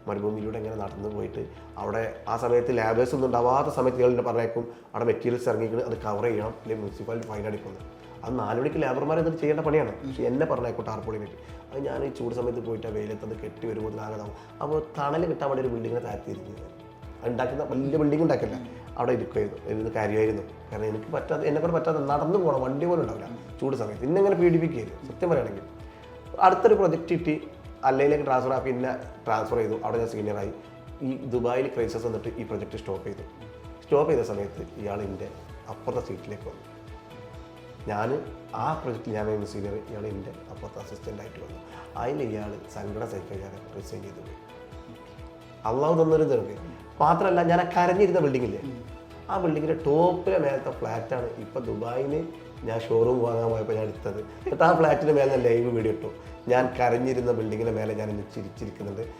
മരുഭൂമിയിലൂടെ ഇങ്ങനെ നടന്നു പോയിട്ട് അവിടെ ആ സമയത്ത് ലാബേഴ്സ് ഒന്നും ഉണ്ടാവാത്ത സമയത്ത് ഇയാളുടെ പറഞ്ഞേക്കും അവിടെ മെറ്റീരിയൽസ് ഇറങ്ങിക്കുന്നത് അത് കവർ ചെയ്യണം, അല്ലെങ്കിൽ മുനിസിപ്പാലിറ്റി ഫൈൻ അടിക്കുന്നത്. അത് 4 മണിക്ക് ലേബർമാർ എന്നിട്ട് ചെയ്യേണ്ട പണിയാണ്. പക്ഷേ എന്നെ പറഞ്ഞേക്കും ടാർപോളിനായിട്ട്. അത് ഞാൻ ഈ ചൂട് സമയത്ത് പോയിട്ട് ആ വെയിലത്ത് അത് കെട്ടി വരുമ്പോൾ ആകതാവും. അപ്പോൾ തണൽ കിട്ടാൻ വേണ്ടി ഒരു ബിൽഡിങ്ങിനെ താഴ്ത്തിയിരിക്കുന്നത് ഉണ്ടാക്കുന്ന വലിയ ബിൽഡിംഗ് ഉണ്ടാക്കില്ല, അവിടെ ഇരിക്കുമായിരുന്നു, ഇരുന്ന് കാര്യമായിരുന്നു. കാരണം എനിക്ക് എന്നെക്കൊണ്ട് പറ്റാതെ നടന്നു പോകണം, വണ്ടി പോലും ഉണ്ടാവില്ല ചൂട് സമയത്ത്. ഇന്നെങ്ങനെ പീഡിപ്പിക്കുകയായിരുന്നു സത്യം പറയുകയാണെങ്കിൽ. അടുത്തൊരു പ്രൊജക്റ്റ് കിട്ടി, അല്ലയിലേക്ക് ട്രാൻസ്ഫർ ആക്കി, പിന്നെ ട്രാൻസ്ഫർ ചെയ്തു. അവിടെ ഞാൻ സീനിയറായി. ഈ ദുബായിൽ ക്രൈസിസ് വന്നിട്ട് ഈ പ്രൊജക്റ്റ് സ്റ്റോപ്പ് ചെയ്ത സമയത്ത് ഇയാൾ എൻ്റെ അപ്പുറത്തെ സീറ്റിലേക്ക് വന്നു. ഞാൻ ആ പ്രൊജക്റ്റിൽ ഞാൻ സീനിയർ, ഇയാൾ എൻ്റെ അപ്പുറത്തെ അസിസ്റ്റൻ്റായിട്ട് വന്നു. അതിൽ ഇയാൾ സങ്കടം സഹിക്കാൻ റിസൈൻ ചെയ്തു പോയി. അള്ളാഹു തന്നൊരു ഇതുണ്ട്. മാത്രമല്ല, ഞാൻ ആ കരഞ്ഞിരുന്ന ബിൽഡിങ്ങില്ലേ, ആ ബിൽഡിങ്ങിൻ്റെ ടോപ്പിലെ മേലത്തെ ഫ്ലാറ്റാണ് ഇപ്പം ദുബായിൽ ഞാൻ ഷോറൂം വാങ്ങാൻ പോയപ്പോൾ ഞാൻ എടുത്തത്. എന്നിട്ട് ആ ഫ്ലാറ്റിൻ്റെ മേലെ ലൈവ് വീഡിയോ ഇട്ടു. ഞാൻ കരഞ്ഞിരുന്ന ബിൽഡിങ്ങിൻ്റെ മേലെ ഞാൻ ഇന്ന് ചിരിച്ചിരിക്കുന്നുണ്ട്.